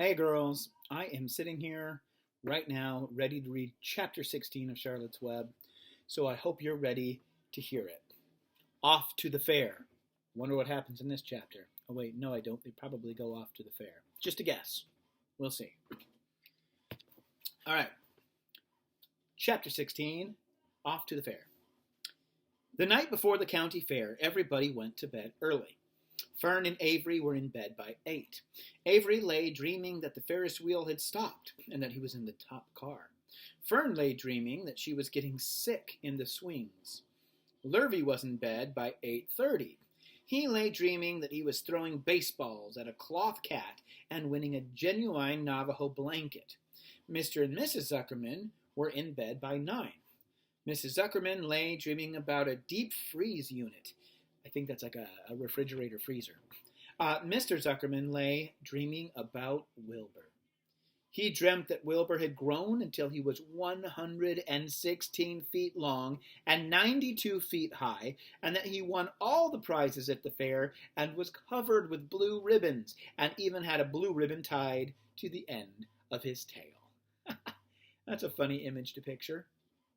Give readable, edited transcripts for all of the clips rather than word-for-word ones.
Hey girls, I am sitting here right now ready to read chapter 16 of Charlotte's Web, so I hope you're ready to hear it. Off to the fair. Wonder what happens in this chapter. Oh wait, no I don't. They probably go off to the fair. Just a guess. We'll see. Alright, chapter 16, Off to the Fair. The night before the county fair, everybody went to bed early. Fern and Avery were in bed by 8. Avery lay dreaming that the Ferris wheel had stopped and that he was in the top car. Fern lay dreaming that she was getting sick in the swings. Lurvy was in bed by 8:30. He lay dreaming that he was throwing baseballs at a cloth cat and winning a genuine Navajo blanket. Mr. and Mrs. Zuckerman were in bed by 9. Mrs. Zuckerman lay dreaming about a deep freeze unit. I think that's like a refrigerator freezer. Mr. Zuckerman lay dreaming about Wilbur. He dreamt that Wilbur had grown until he was 116 feet long and 92 feet high, and that he won all the prizes at the fair and was covered with blue ribbons, and even had a blue ribbon tied to the end of his tail. That's a funny image to picture.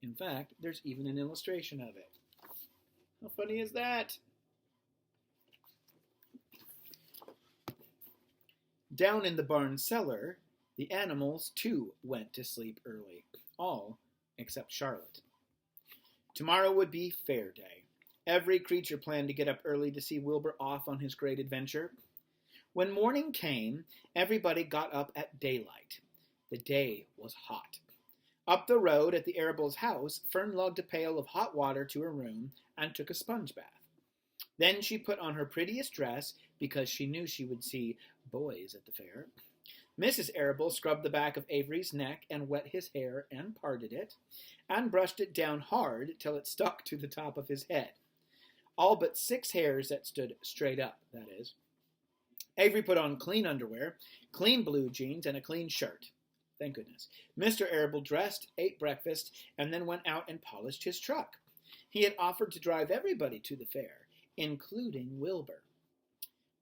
In fact, there's even an illustration of it. How funny is that? Down in the barn cellar, the animals too went to sleep early, all except Charlotte. Tomorrow would be fair day. Every creature planned to get up early to see Wilbur off on his great adventure. When morning came, everybody got up at daylight. The day was hot. Up the road at the Arable's house, Fern lugged a pail of hot water to her room and took a sponge bath. Then she put on her prettiest dress because she knew she would see boys at the fair. Mrs. Arable scrubbed the back of Avery's neck and wet his hair and parted it, and brushed it down hard till it stuck to the top of his head. All but 6 hairs that stood straight up, that is. Avery put on clean underwear, clean blue jeans, and a clean shirt. Thank goodness. Mr. Arable dressed, ate breakfast, and then went out and polished his truck. He had offered to drive everybody to the fair, including Wilbur.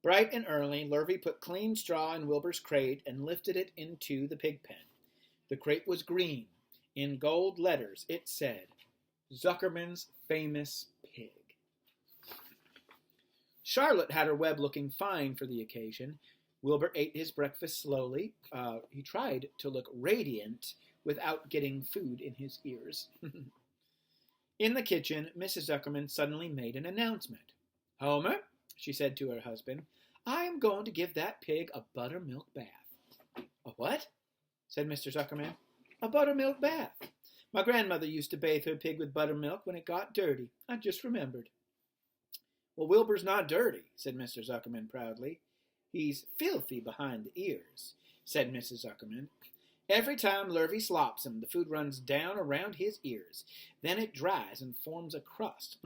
Bright and early, Lurvy put clean straw in Wilbur's crate and lifted it into the pig pen. The crate was green. In gold letters it said, Zuckerman's Famous Pig. Charlotte had her web looking fine for the occasion. Wilbur ate his breakfast slowly. He tried to look radiant without getting food in his ears. In the kitchen, Mrs. Zuckerman suddenly made an announcement. Homer, she said to her husband, I am going to give that pig a buttermilk bath. A what? Said Mr. Zuckerman. A buttermilk bath. My grandmother used to bathe her pig with buttermilk when it got dirty. I just remembered. Well, Wilbur's not dirty, said Mr. Zuckerman proudly. He's filthy behind the ears, said Mrs. Zuckerman. Every time Lurvy slops him, the food runs down around his ears. Then it dries and forms a crust.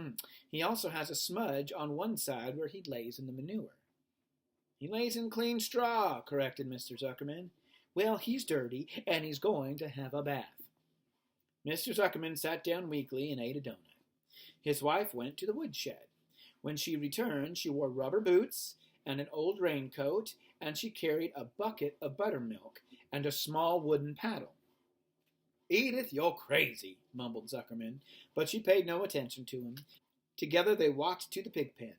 He also has a smudge on one side where he lays in the manure. He lays in clean straw, corrected Mr. Zuckerman. Well, he's dirty, and he's going to have a bath. Mr. Zuckerman sat down weakly and ate a donut. His wife went to the woodshed. When she returned, she wore rubber boots and an old raincoat, and she carried a bucket of buttermilk and a small wooden paddle. Edith, you're crazy, mumbled Zuckerman, but she paid no attention to him. Together they walked to the pig pen.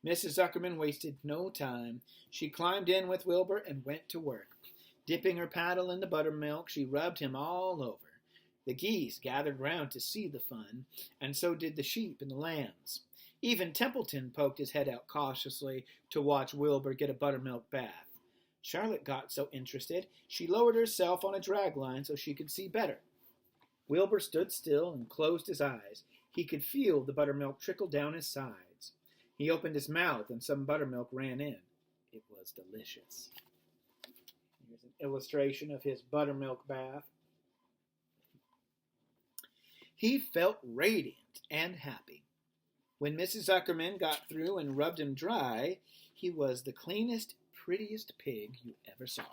Mrs. Zuckerman wasted no time. She climbed in with Wilbur and went to work. Dipping her paddle in the buttermilk, she rubbed him all over. The geese gathered round to see the fun, and so did the sheep and the lambs. Even Templeton poked his head out cautiously to watch Wilbur get a buttermilk bath. Charlotte got so interested, she lowered herself on a drag line so she could see better. Wilbur stood still and closed his eyes. He could feel the buttermilk trickle down his sides. He opened his mouth and some buttermilk ran in. It was delicious. Here's an illustration of his buttermilk bath. He felt radiant and happy. When Mrs. Zuckerman got through and rubbed him dry, he was the cleanest, prettiest pig you ever saw.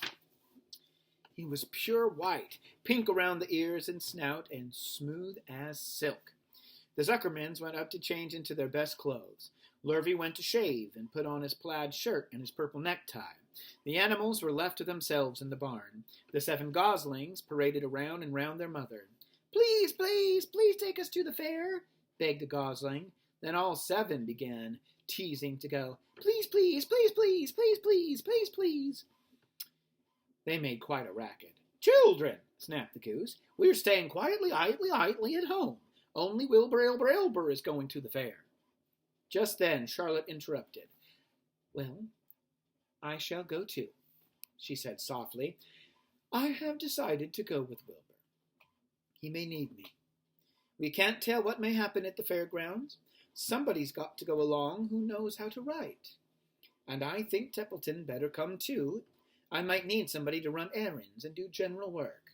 He was pure white, pink around the ears and snout, and smooth as silk. The Zuckermans went up to change into their best clothes. Lurvy went to shave and put on his plaid shirt and his purple necktie. The animals were left to themselves in the barn. The 7 goslings paraded around and round their mother. Please, please, please take us to the fair, begged a gosling. Then all 7 began teasing to go. Please, please, please, please, please, please, please, please. They made quite a racket. Children, snapped the goose, we're staying quietly, idly at home. Only Wilbur is going to the fair. Just then Charlotte interrupted. Well, I shall go too, she said softly. I have decided to go with Wilbur. He may need me. We can't tell what may happen at the fairgrounds. Somebody's got to go along who knows how to write. And I think Templeton better come too. I might need somebody to run errands and do general work.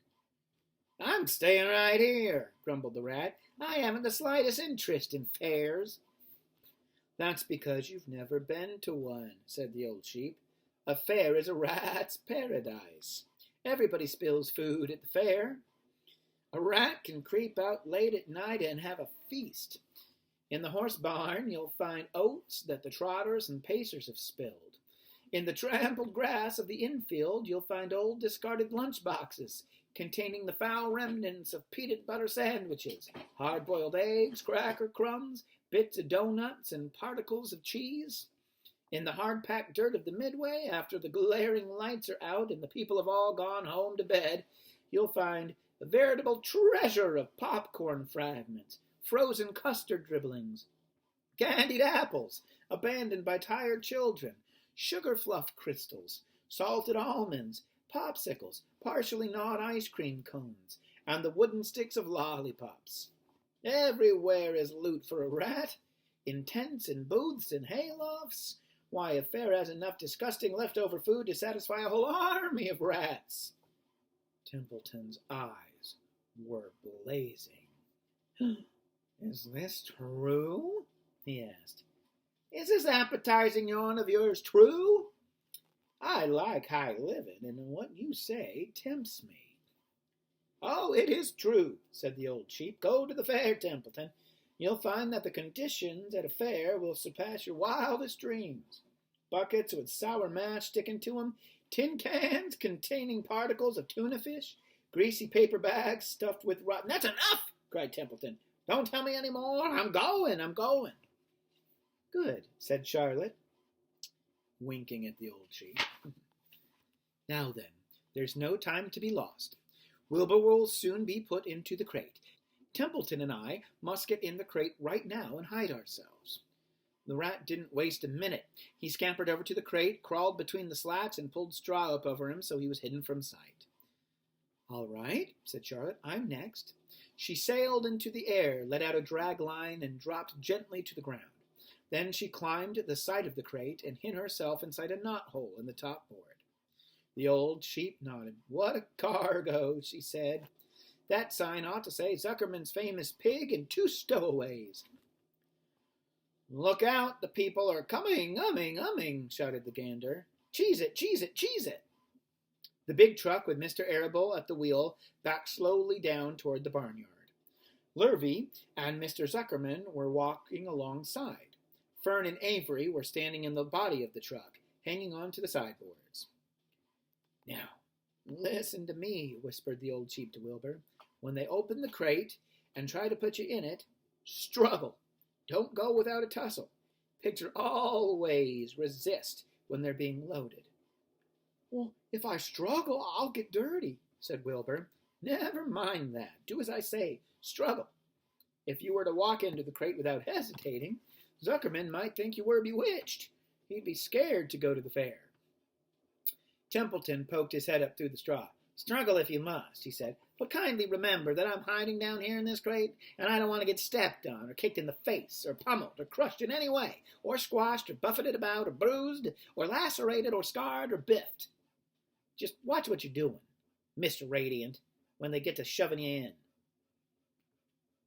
I'm staying right here, grumbled the rat. I haven't the slightest interest in fairs. That's because you've never been to one, said the old sheep. A fair is a rat's paradise. Everybody spills food at the fair. A rat can creep out late at night and have a feast. In the horse barn, you'll find oats that the trotters and pacers have spilled. In the trampled grass of the infield, you'll find old discarded lunch boxes containing the foul remnants of peanut butter sandwiches, hard-boiled eggs, cracker crumbs, bits of donuts, and particles of cheese. In the hard-packed dirt of the midway, after the glaring lights are out and the people have all gone home to bed, you'll find a veritable treasure of popcorn fragments, frozen custard dribblings, candied apples abandoned by tired children, sugar fluff crystals, salted almonds, popsicles, partially gnawed ice cream cones, and the wooden sticks of lollipops. Everywhere is loot for a rat, in tents and booths and haylofts. Why, a fair has enough disgusting leftover food to satisfy a whole army of rats. Templeton's eyes were blazing. Is this true? He asked. Is this appetizing yawn of yours true? I like high living, and what you say tempts me. Oh, it is true, said the old sheep. Go to the fair, Templeton. You'll find that the conditions at a fair will surpass your wildest dreams. Buckets with sour mash sticking to 'em, tin cans containing particles of tuna fish, greasy paper bags stuffed with rotten... That's enough, cried Templeton. Don't tell me any more. I'm going. Good, said Charlotte, winking at the old sheep. Now then, there's no time to be lost. Wilbur will soon be put into the crate. Templeton and I must get in the crate right now and hide ourselves. The rat didn't waste a minute. He scampered over to the crate, crawled between the slats, and pulled straw up over him so he was hidden from sight. All right, said Charlotte, I'm next. She sailed into the air, let out a drag line, and dropped gently to the ground. Then she climbed the side of the crate and hid herself inside a knothole in the top board. The old sheep nodded. What a cargo, she said. That sign ought to say Zuckerman's famous pig and 2 stowaways. Look out, the people are coming, shouted the gander. Cheese it, cheese it, cheese it. The big truck with Mr. Arable at the wheel backed slowly down toward the barnyard. Lurvy and Mr. Zuckerman were walking alongside. Fern and Avery were standing in the body of the truck, hanging on to the sideboards. Now, listen to me, whispered the old sheep to Wilbur. When they open the crate and try to put you in it, struggle. Don't go without a tussle. Pigs are always resist when they're being loaded. Well, if I struggle, I'll get dirty, said Wilbur. Never mind that. Do as I say. Struggle. If you were to walk into the crate without hesitating, Zuckerman might think you were bewitched. He'd be scared to go to the fair. Templeton poked his head up through the straw. Struggle if you must, he said, but kindly remember that I'm hiding down here in this crate, and I don't want to get stepped on, or kicked in the face, or pummeled, or crushed in any way, or squashed, or buffeted about, or bruised, or lacerated, or scarred, or biffed. Just watch what you're doing, Mr. Radiant, when they get to shoving you in.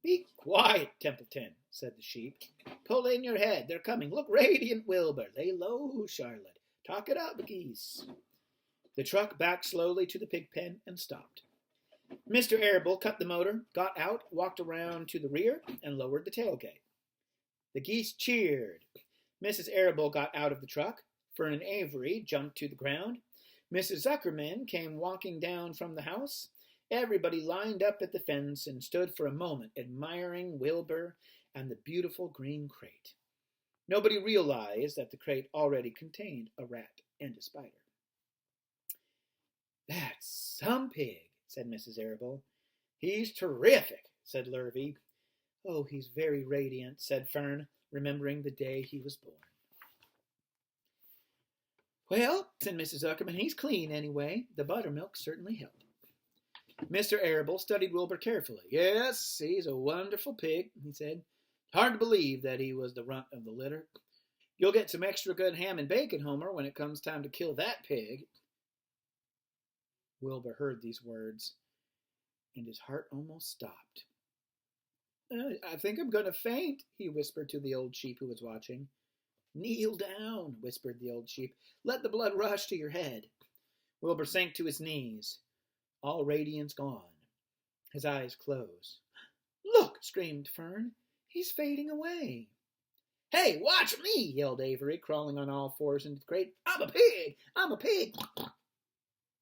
Be quiet, Templeton, said the sheep. Pull in your head. They're coming. Look, Radiant Wilbur. Lay low, Charlotte. Talk it up, geese. The truck backed slowly to the pig pen and stopped. Mr. Arable cut the motor, got out, walked around to the rear, and lowered the tailgate. The geese cheered. Mrs. Arable got out of the truck. Fern and Avery jumped to the ground. Mrs. Zuckerman came walking down from the house. Everybody lined up at the fence and stood for a moment admiring Wilbur and the beautiful green crate. Nobody realized that the crate already contained a rat and a spider. "That's some pig," said Mrs. Arable. "He's terrific," said Lurvy. "Oh, he's very radiant," said Fern, remembering the day he was born. "Well," said Mrs. Zuckerman, "he's clean anyway. The buttermilk certainly helped." Mr. Arable studied Wilbur carefully. "Yes, he's a wonderful pig," he said. "Hard to believe that he was the runt of the litter. You'll get some extra good ham and bacon, Homer, when it comes time to kill that pig." Wilbur heard these words, and his heart almost stopped. "I think I'm going to faint," he whispered to the old sheep who was watching. "Kneel down," whispered the old sheep. "Let the blood rush to your head." Wilbur sank to his knees, all radiance gone. His eyes closed. "Look!" screamed Fern. "He's fading away." "Hey, watch me!" yelled Avery, crawling on all fours into the crate. "I'm a pig! I'm a pig!"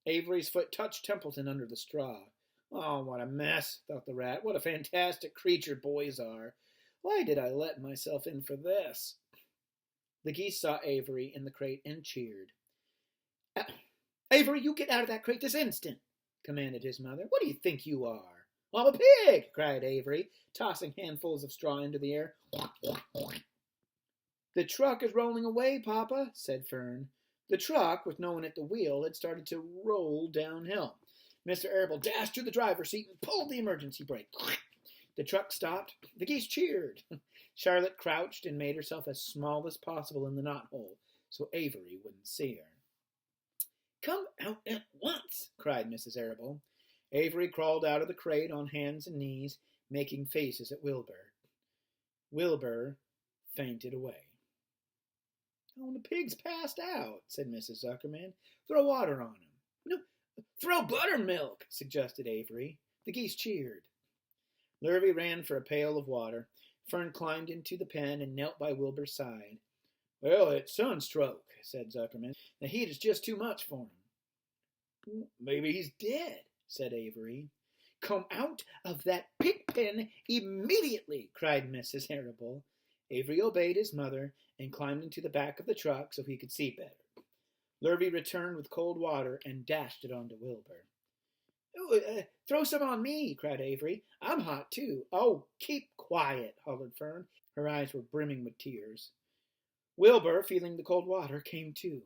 Avery's foot touched Templeton under the straw. "Oh, what a mess," thought the rat. "What a fantastic creature boys are. Why did I let myself in for this?" The geese saw Avery in the crate and cheered. "Avery, you get out of that crate this instant," commanded his mother. "What do you think you are?" "I'm a pig!" cried Avery, tossing handfuls of straw into the air. "The truck is rolling away, Papa," said Fern. The truck, with no one at the wheel, had started to roll downhill. Mr. Arable dashed to the driver's seat and pulled the emergency brake. The truck stopped. The geese cheered. Charlotte crouched and made herself as small as possible in the knothole so Avery wouldn't see her. "Come out at once," cried Mrs. Arable. Avery crawled out of the crate on hands and knees, making faces at Wilbur. Wilbur fainted away. "Oh, the pig's passed out," said Mrs. Zuckerman. "Throw water on him." "No, throw buttermilk," suggested Avery. The geese cheered. Lurvy ran for a pail of water. Fern climbed into the pen and knelt by Wilbur's side. "Well, it's sunstroke," said Zuckerman. "The heat is just too much for him." "Maybe he's dead," said Avery. "Come out of that pig pen immediately," cried Mrs. Arable. Avery obeyed his mother and climbed into the back of the truck so he could see better. Lurvy returned with cold water and dashed it onto Wilbur. "Throw some on me," cried Avery. "I'm hot too." "Oh, keep quiet," hollered Fern. Her eyes were brimming with tears. Wilbur, feeling the cold water, came to.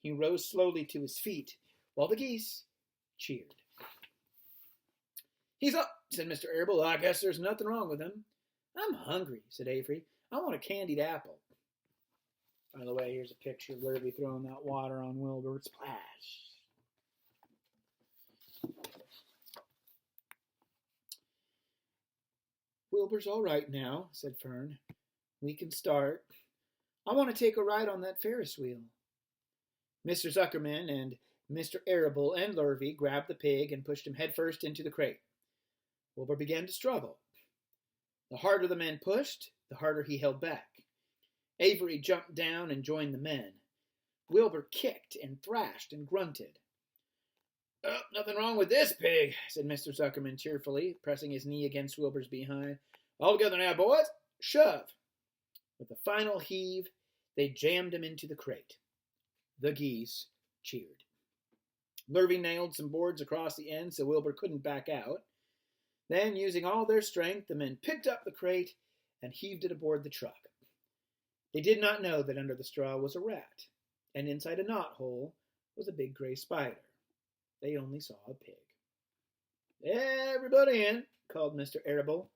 He rose slowly to his feet while the geese cheered. "He's up," said Mr. Arable. "I guess there's nothing wrong with him." "I'm hungry," said Avery. "I want a candied apple." By the way, here's a picture of Lurvy throwing that water on Wilbur. Splash. "Wilbur's all right now," said Fern. "We can start. I want to take a ride on that Ferris wheel." Mr. Zuckerman and Mr. Arable and Lurvy grabbed the pig and pushed him headfirst into the crate. Wilbur began to struggle. The harder the men pushed, the harder he held back. Avery jumped down and joined the men. Wilbur kicked and thrashed and grunted. "Oh, nothing wrong with this pig," said Mr. Zuckerman cheerfully, pressing his knee against Wilbur's behind. "All together now, boys. Shove." With a final heave, they jammed him into the crate. The geese cheered. Lurvy nailed some boards across the end so Wilbur couldn't back out. Then, using all their strength, the men picked up the crate and heaved it aboard the truck. They did not know that under the straw was a rat, and inside a knothole was a big gray spider. They only saw a pig. "Everybody in," called Mr. Arable.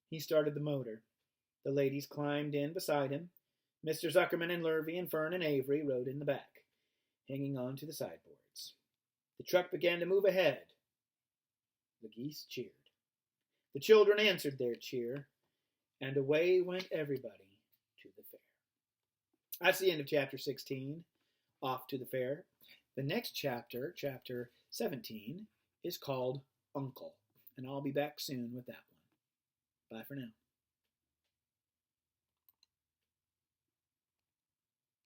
He started the motor. The ladies climbed in beside him. Mr. Zuckerman and Lurvy and Fern and Avery rode in the back, hanging on to the sideboards. The truck began to move ahead. The geese cheered. The children answered their cheer, and away went everybody to the fair. That's the end of chapter 16, Off to the Fair. The next chapter, chapter 17, is called Uncle, and I'll be back soon with that one. Bye for now.